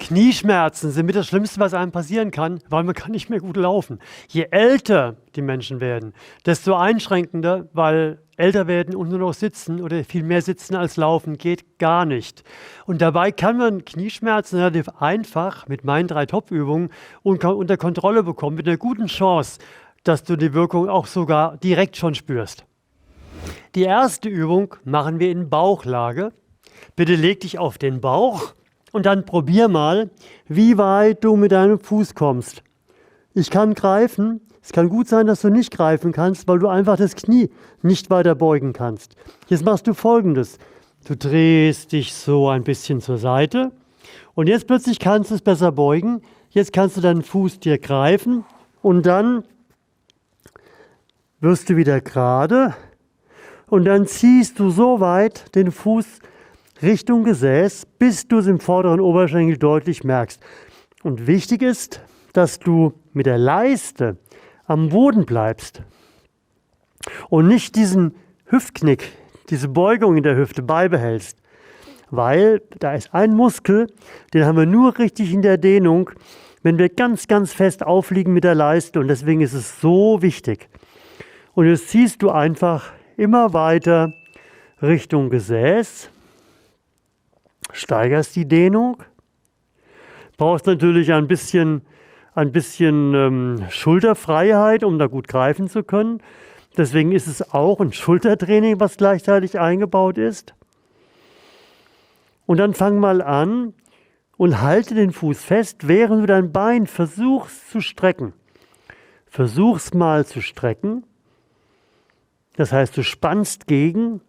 Knieschmerzen sind mit das Schlimmste, was einem passieren kann, weil man kann nicht mehr gut laufen. Je älter die Menschen werden, desto einschränkender, weil älter werden und nur noch sitzen oder viel mehr sitzen als laufen geht gar nicht. Und dabei kann man Knieschmerzen relativ einfach mit meinen 3 Top-Übungen unter Kontrolle bekommen, mit einer guten Chance, dass du die Wirkung auch sogar direkt schon spürst. Die erste Übung machen wir in Bauchlage. Bitte leg dich auf den Bauch. Und dann probier mal, wie weit du mit deinem Fuß kommst. Ich kann greifen. Es kann gut sein, dass du nicht greifen kannst, weil du einfach das Knie nicht weiter beugen kannst. Jetzt machst du Folgendes. Du drehst dich so ein bisschen zur Seite und jetzt plötzlich kannst du es besser beugen. Jetzt kannst du deinen Fuß dir greifen und dann wirst du wieder gerade und dann ziehst du so weit den Fuß Richtung Gesäß, bis du es im vorderen Oberschenkel deutlich merkst. Und wichtig ist, dass du mit der Leiste am Boden bleibst und nicht diesen Hüftknick, diese Beugung in der Hüfte beibehältst. Weil da ist ein Muskel, den haben wir nur richtig in der Dehnung, wenn wir ganz, ganz fest aufliegen mit der Leiste. Und deswegen ist es so wichtig. Und jetzt ziehst du einfach immer weiter Richtung Gesäß. Steigerst die Dehnung, brauchst natürlich ein bisschen Schulterfreiheit, um da gut greifen zu können. Deswegen ist es auch ein Schultertraining, was gleichzeitig eingebaut ist. Und dann fang mal an und halte den Fuß fest, während du dein Bein versuchst zu strecken. Versuch's mal zu strecken. Das heißt, du spannst gegen,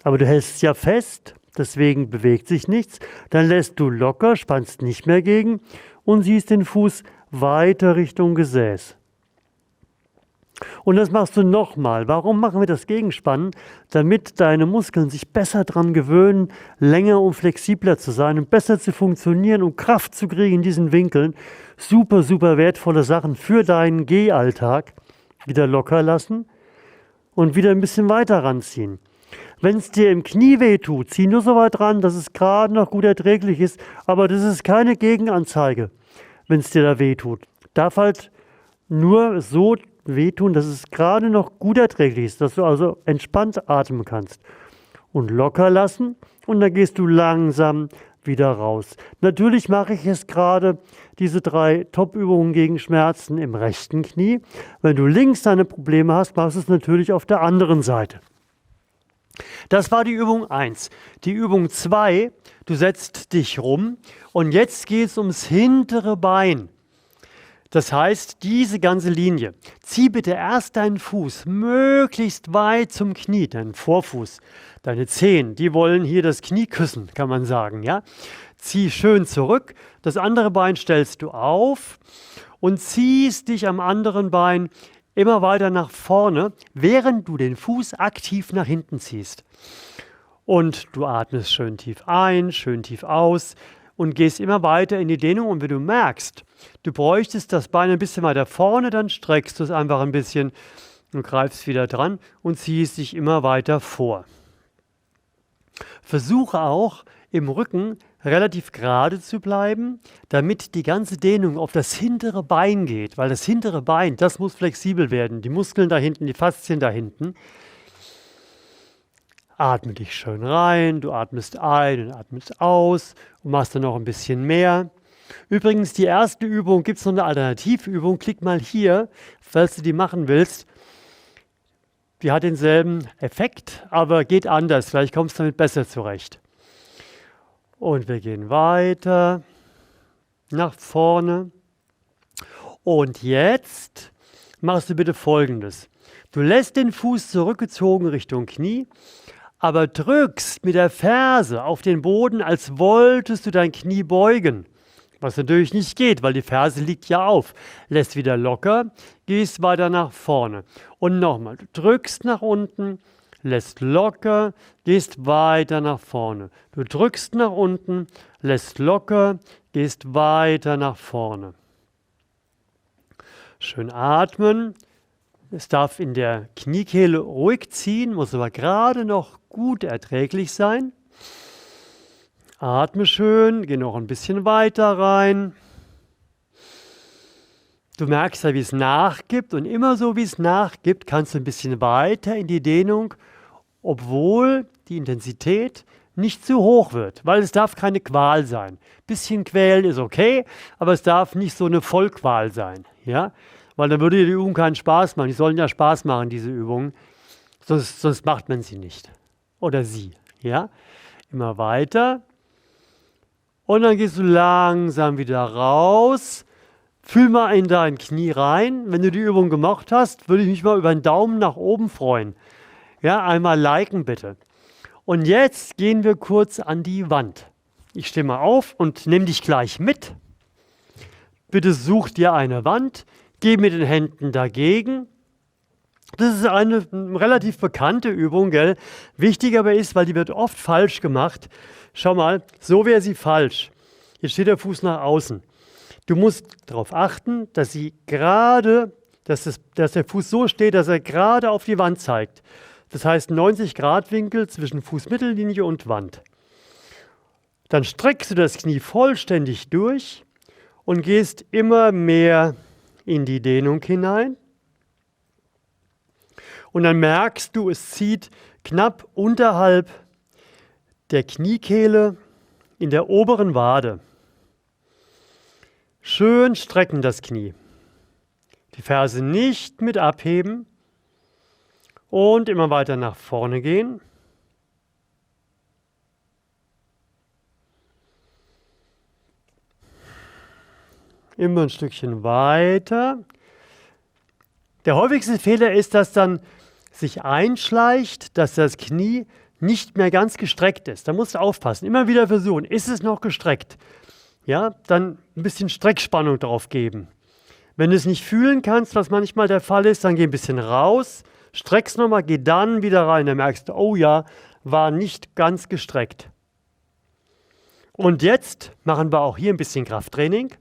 aber du hältst es ja fest. Deswegen bewegt sich nichts. Dann lässt du locker, spannst nicht mehr gegen und ziehst den Fuß weiter Richtung Gesäß. Und das machst du nochmal. Warum machen wir das Gegenspannen? Damit deine Muskeln sich besser daran gewöhnen, länger und flexibler zu sein und besser zu funktionieren und Kraft zu kriegen in diesen Winkeln. Super, super wertvolle Sachen für deinen Gehalltag. Wieder locker lassen und wieder ein bisschen weiter ranziehen. Wenn es dir im Knie weh tut, zieh nur so weit ran, dass es gerade noch gut erträglich ist, aber das ist keine Gegenanzeige, wenn es dir da weh tut. Darf halt nur so wehtun, dass es gerade noch gut erträglich ist, dass du also entspannt atmen kannst. Und locker lassen und dann gehst du langsam wieder raus. Natürlich mache ich jetzt gerade diese 3 Top-Übungen gegen Schmerzen im rechten Knie. Wenn du links deine Probleme hast, machst du es natürlich auf der anderen Seite. Das war die Übung 1. Die Übung 2, du setzt dich rum und jetzt geht es ums hintere Bein. Das heißt, diese ganze Linie. Zieh bitte erst deinen Fuß möglichst weit zum Knie, deinen Vorfuß, deine Zehen, die wollen hier das Knie küssen, kann man sagen. Ja? Zieh schön zurück, das andere Bein stellst du auf und ziehst dich am anderen Bein immer weiter nach vorne, während du den Fuß aktiv nach hinten ziehst. Und du atmest schön tief ein, schön tief aus und gehst immer weiter in die Dehnung. Und wenn du merkst, du bräuchtest das Bein ein bisschen weiter vorne, dann streckst du es einfach ein bisschen und greifst wieder dran und ziehst dich immer weiter vor. Versuche auch im Rücken relativ gerade zu bleiben, damit die ganze Dehnung auf das hintere Bein geht, weil das hintere Bein, das muss flexibel werden, die Muskeln da hinten, die Faszien da hinten. Atme dich schön rein, du atmest ein und atmest aus und machst dann noch ein bisschen mehr. Übrigens, die erste Übung, gibt es noch eine Alternativübung, klick mal hier, falls du die machen willst. Die hat denselben Effekt, aber geht anders, vielleicht kommst du damit besser zurecht. Und wir gehen weiter nach vorne. Und jetzt machst du bitte Folgendes. Du lässt den Fuß zurückgezogen Richtung Knie, aber drückst mit der Ferse auf den Boden, als wolltest du dein Knie beugen. Was natürlich nicht geht, weil die Ferse liegt ja auf. Lässt wieder locker, gehst weiter nach vorne. Und nochmal, du drückst nach unten, lässt locker, gehst weiter nach vorne. Du drückst nach unten, lässt locker, gehst weiter nach vorne. Schön atmen. Es darf in der Kniekehle ruhig ziehen, muss aber gerade noch gut erträglich sein. Atme schön, geh noch ein bisschen weiter rein. Du merkst ja, wie es nachgibt und immer so, wie es nachgibt, kannst du ein bisschen weiter in die Dehnung, obwohl die Intensität nicht zu hoch wird, weil es darf keine Qual sein. Bisschen quälen ist okay, aber es darf nicht so eine Vollqual sein, ja? Weil dann würde die Übung keinen Spaß machen. Die sollen ja Spaß machen, diese Übungen, sonst macht man sie nicht. Oder sie, ja? Immer weiter. Und dann gehst du langsam wieder raus. Fühl mal in dein Knie rein. Wenn du die Übung gemacht hast, würde ich mich mal über einen Daumen nach oben freuen. Ja, einmal liken bitte. Und jetzt gehen wir kurz an die Wand. Ich stehe mal auf und nehme dich gleich mit. Bitte such dir eine Wand, geh mit den Händen dagegen. Das ist eine relativ bekannte Übung, gell? Wichtig aber ist, weil die wird oft falsch gemacht. Schau mal, so wäre sie falsch. Jetzt steht der Fuß nach außen. Du musst darauf achten, dass der Fuß so steht, dass er gerade auf die Wand zeigt. Das heißt 90 Grad Winkel zwischen Fußmittellinie und Wand. Dann streckst du das Knie vollständig durch und gehst immer mehr in die Dehnung hinein. Und dann merkst du, es zieht knapp unterhalb der Kniekehle in der oberen Wade. Schön strecken das Knie. Die Ferse nicht mit abheben und immer weiter nach vorne gehen. Immer ein Stückchen weiter. Der häufigste Fehler ist, dass dann sich einschleicht, dass das Knie nicht mehr ganz gestreckt ist. Da musst du aufpassen. Immer wieder versuchen, ist es noch gestreckt? Ja, dann ein bisschen Streckspannung drauf geben. Wenn du es nicht fühlen kannst, was manchmal der Fall ist, dann geh ein bisschen raus, streck's nochmal, geh dann wieder rein. Dann merkst du, oh ja, war nicht ganz gestreckt. Und jetzt machen wir auch hier ein bisschen Krafttraining.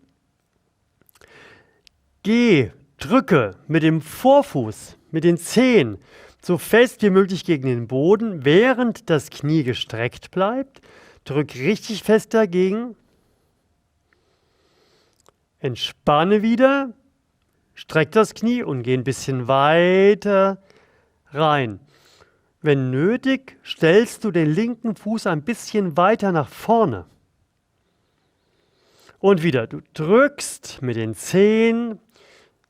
Drücke mit dem Vorfuß, mit den Zehen, so fest wie möglich gegen den Boden, während das Knie gestreckt bleibt. Drück richtig fest dagegen. Entspanne wieder, streck das Knie und geh ein bisschen weiter rein. Wenn nötig, stellst du den linken Fuß ein bisschen weiter nach vorne. Und wieder, du drückst mit den Zehen,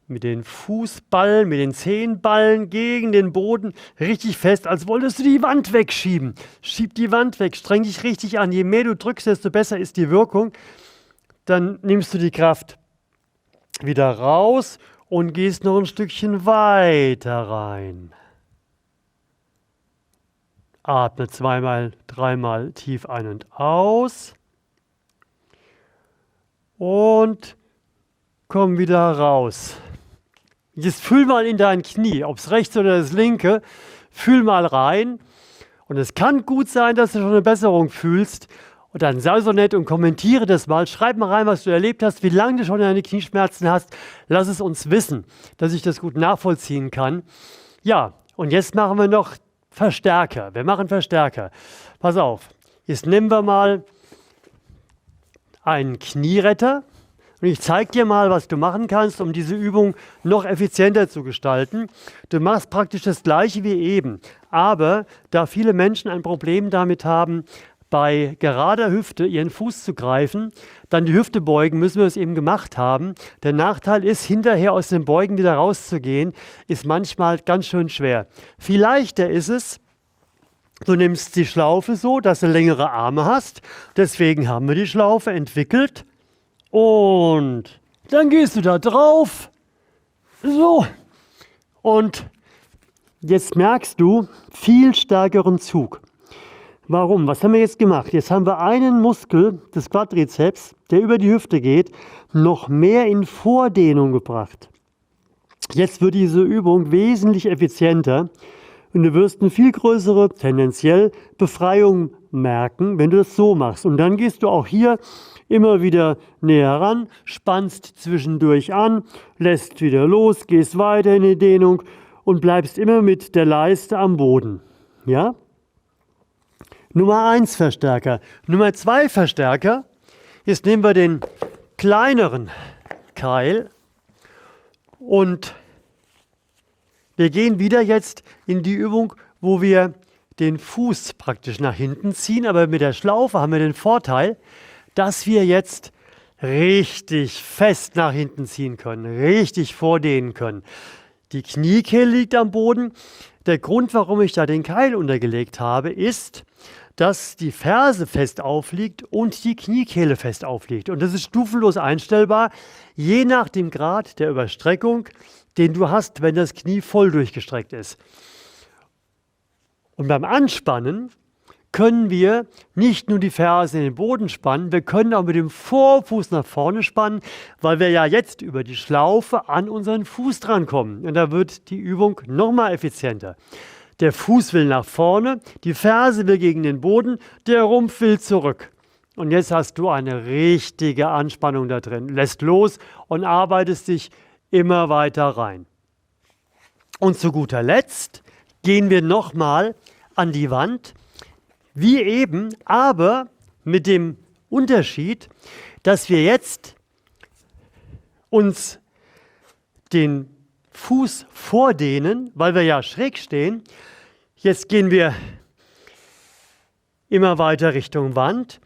mit den Fußballen, mit den Zehenballen gegen den Boden richtig fest, als wolltest du die Wand wegschieben. Schieb die Wand weg, streng dich richtig an. Je mehr du drückst, desto besser ist die Wirkung. Dann nimmst du die Kraft wieder raus und gehst noch ein Stückchen weiter rein. Atme 2-mal, 3-mal tief ein und aus. Und komm wieder raus. Jetzt fühl mal in dein Knie, ob es rechts oder das linke, fühl mal rein. Und es kann gut sein, dass du schon eine Besserung fühlst. Und dann sei so nett und kommentiere das mal. Schreib mal rein, was du erlebt hast, wie lange du schon deine Knieschmerzen hast. Lass es uns wissen, dass ich das gut nachvollziehen kann. Ja, und jetzt machen wir noch Verstärker. Wir machen Verstärker. Pass auf, jetzt nehmen wir mal einen Knieretter. Und ich zeige dir mal, was du machen kannst, um diese Übung noch effizienter zu gestalten. Du machst praktisch das Gleiche wie eben. Aber da viele Menschen ein Problem damit haben, bei gerader Hüfte ihren Fuß zu greifen, dann die Hüfte beugen, müssen wir es eben gemacht haben. Der Nachteil ist, hinterher aus dem Beugen wieder rauszugehen, ist manchmal ganz schön schwer. Viel leichter ist es, du nimmst die Schlaufe so, dass du längere Arme hast. Deswegen haben wir die Schlaufe entwickelt. Und dann gehst du da drauf. So. Und jetzt merkst du viel stärkeren Zug. Warum? Was haben wir jetzt gemacht? Jetzt haben wir einen Muskel des Quadrizeps, der über die Hüfte geht, noch mehr in Vordehnung gebracht. Jetzt wird diese Übung wesentlich effizienter und du wirst eine viel größere, tendenziell Befreiung merken, wenn du das so machst. Und dann gehst du auch hier immer wieder näher ran, spannst zwischendurch an, lässt wieder los, gehst weiter in die Dehnung und bleibst immer mit der Leiste am Boden. Ja? Nummer 1 Verstärker. Nummer 2 Verstärker. Jetzt nehmen wir den kleineren Keil und wir gehen wieder jetzt in die Übung, wo wir den Fuß praktisch nach hinten ziehen, aber mit der Schlaufe haben wir den Vorteil, dass wir jetzt richtig fest nach hinten ziehen können, richtig vordehnen können. Die Kniekehle liegt am Boden. Der Grund, warum ich da den Keil untergelegt habe, ist, dass die Ferse fest aufliegt und die Kniekehle fest aufliegt. Und das ist stufenlos einstellbar, je nach dem Grad der Überstreckung, den du hast, wenn das Knie voll durchgestreckt ist. Und beim Anspannen können wir nicht nur die Ferse in den Boden spannen, wir können auch mit dem Vorfuß nach vorne spannen, weil wir ja jetzt über die Schlaufe an unseren Fuß drankommen. Und da wird die Übung nochmal effizienter. Der Fuß will nach vorne, die Ferse will gegen den Boden, der Rumpf will zurück. Und jetzt hast du eine richtige Anspannung da drin. Lässt los und arbeitest dich immer weiter rein. Und zu guter Letzt gehen wir nochmal an die Wand, wie eben, aber mit dem Unterschied, dass wir jetzt uns den Fuß vordehnen, weil wir ja schräg stehen. Jetzt gehen wir immer weiter Richtung Wand,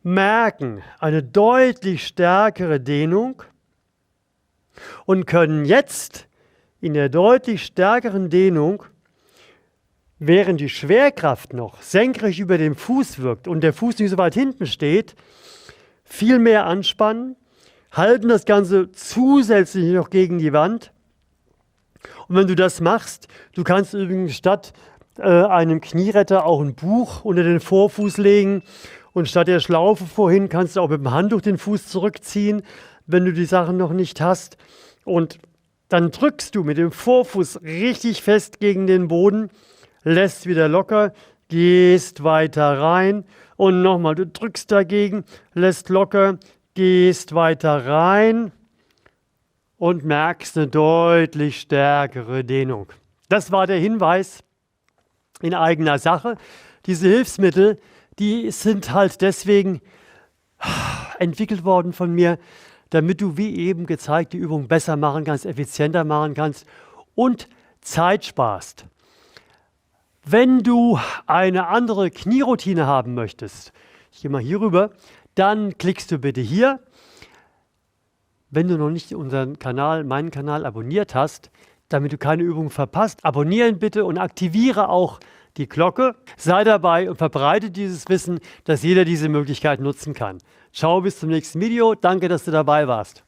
merken eine deutlich stärkere Dehnung und können jetzt in der deutlich stärkeren Dehnung, während die Schwerkraft noch senkrecht über dem Fuß wirkt und der Fuß nicht so weit hinten steht, viel mehr anspannen, halten das Ganze zusätzlich noch gegen die Wand. Und wenn du das machst, du kannst übrigens statt einem Knieretter auch ein Buch unter den Vorfuß legen und statt der Schlaufe vorhin kannst du auch mit dem Handtuch den Fuß zurückziehen, wenn du die Sachen noch nicht hast. Und dann drückst du mit dem Vorfuß richtig fest gegen den Boden, lässt wieder locker, gehst weiter rein und nochmal, du drückst dagegen, lässt locker, gehst weiter rein und merkst eine deutlich stärkere Dehnung. Das war der Hinweis in eigener Sache. Diese Hilfsmittel, die sind halt deswegen entwickelt worden von mir, damit du, wie eben gezeigt, die Übung besser machen kannst, effizienter machen kannst und Zeit sparst. Wenn du eine andere Knieroutine haben möchtest, ich gehe mal hier rüber, dann klickst du bitte hier. Wenn du noch nicht unseren Kanal, meinen Kanal abonniert hast, damit du keine Übung verpasst, abonnieren bitte und aktiviere auch die Glocke. Sei dabei und verbreite dieses Wissen, dass jeder diese Möglichkeit nutzen kann. Ciao, bis zum nächsten Video. Danke, dass du dabei warst.